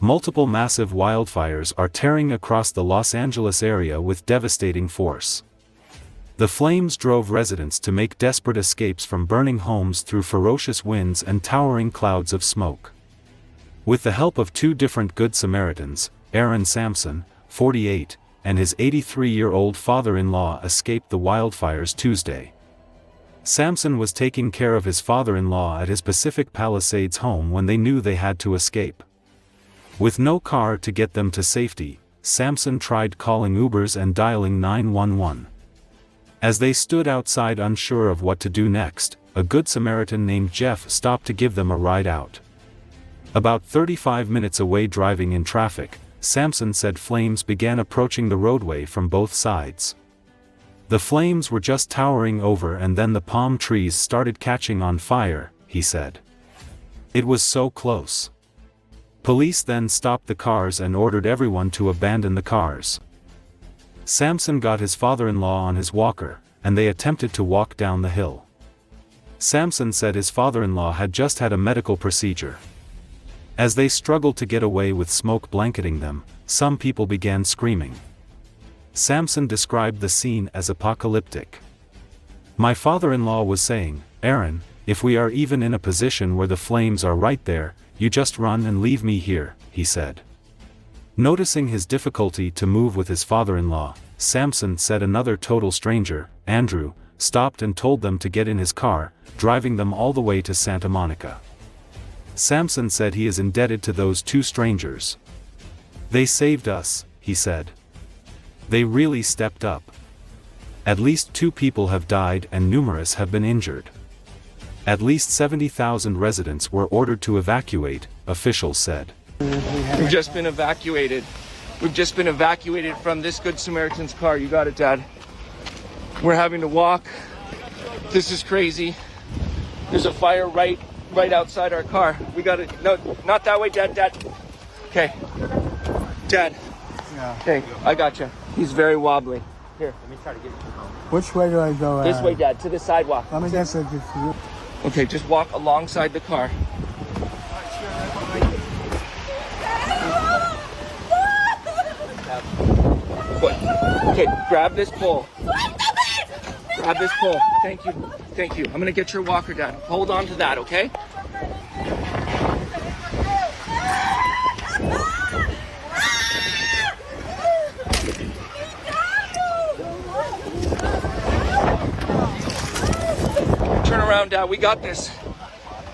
Multiple massive wildfires are tearing across the Los Angeles area with devastating force. The flames drove residents to make desperate escapes from burning homes through ferocious winds and towering clouds of smoke. With the help of two different Good Samaritans, Aaron Sampson, 48, and his 83-year-old father-in-law escaped the wildfires Tuesday. Sampson was taking care of his father-in-law at his Pacific Palisades home when they knew they had to escape. With no car to get them to safety, Sampson tried calling Ubers and dialing 911. As they stood outside unsure of what to do next, a Good Samaritan named Jeff stopped to give them a ride out. About 35 minutes away driving in traffic, Sampson said flames began approaching the roadway from both sides. The flames were just towering over and then the palm trees started catching on fire, he said. It was so close. Police then stopped the cars and ordered everyone to abandon the cars. Sampson got his father-in-law on his walker, and they attempted to walk down the hill. Sampson said his father-in-law had just had a medical procedure. As they struggled to get away with smoke blanketing them, some people began screaming. Sampson described the scene as apocalyptic. "My father-in-law was saying, 'Aaron, if we are even in a position where the flames are right there, you just run and leave me here,' he said." Noticing his difficulty to move with his father-in-law, Sampson said another total stranger, Andrew, stopped and told them to get in his car, driving them all the way to Santa Monica. Sampson said he is indebted to those two strangers. "They saved us," he said. "They really stepped up. At least 2 people have died and numerous have been injured. At least 70,000 residents were ordered to evacuate," officials said. We've just been evacuated. We've just been evacuated from this Good Samaritan's car. You got it, Dad. We're having to walk. This is crazy. There's a fire right outside our car. We got it. No, not that way, Dad. Okay. Dad. Yeah. Okay, I got you. He's very wobbly. Here, let me try to get you. Which way do I go? This way, Dad, to the sidewalk. Let me guess. Okay, just walk alongside the car. Okay, grab this pole. Grab this pole. Thank you. Thank you. I'm gonna get your walker, Dad. Hold on to that, okay? Turn around, Dad. We got this.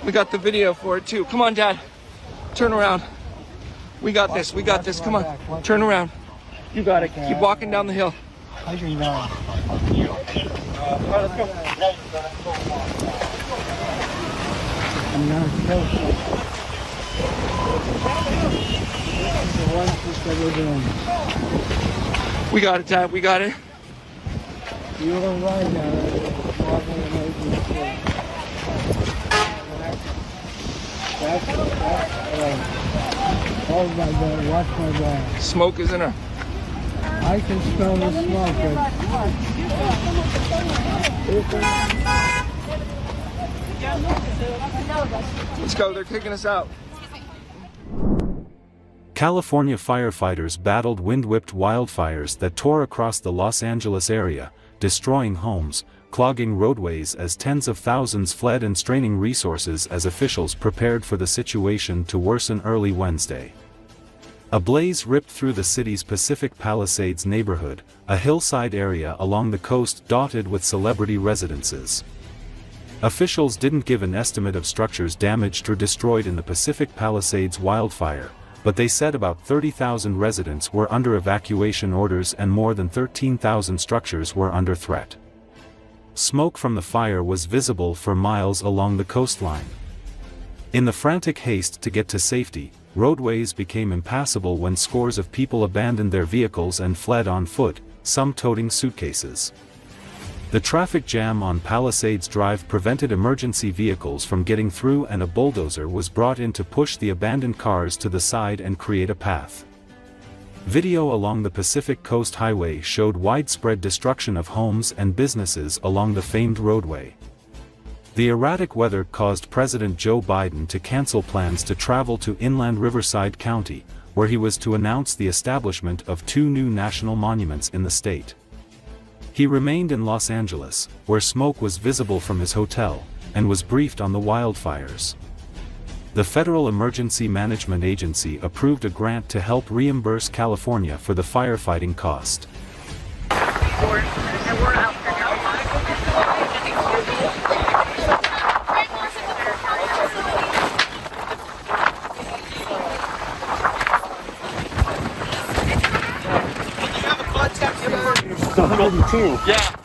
We got the video for it too. Come on, Dad. Turn around. We got this. We got this. Come on. Turn around. You got it. Keep walking down the hill. I can go. All right, let's go. I'm gonna kill you. The one that we're doing. We got it, Dad. We got it. You're right now. Oh my God, watch my back. Smoke is in her. I can smell the smoke. Let's go. They're kicking us out. California firefighters battled wind-whipped wildfires that tore across the Los Angeles area, destroying homes, clogging roadways as tens of thousands fled and straining resources as officials prepared for the situation to worsen early Wednesday. A blaze ripped through the city's Pacific Palisades neighborhood, a hillside area along the coast dotted with celebrity residences. Officials didn't give an estimate of structures damaged or destroyed in the Pacific Palisades wildfire, but they said about 30,000 residents were under evacuation orders and more than 13,000 structures were under threat. Smoke from the fire was visible for miles along the coastline. In the frantic haste to get to safety, roadways became impassable when scores of people abandoned their vehicles and fled on foot, some toting suitcases. The traffic jam on Palisades Drive prevented emergency vehicles from getting through and a bulldozer was brought in to push the abandoned cars to the side and create a path. Video along the Pacific Coast Highway showed widespread destruction of homes and businesses along the famed roadway. The erratic weather caused President Joe Biden to cancel plans to travel to inland Riverside County, where he was to announce the establishment of 2 new national monuments in the state. He remained in Los Angeles, where smoke was visible from his hotel, and was briefed on the wildfires. The Federal Emergency Management Agency approved a grant to help reimburse California for the firefighting cost. So 102. Yeah.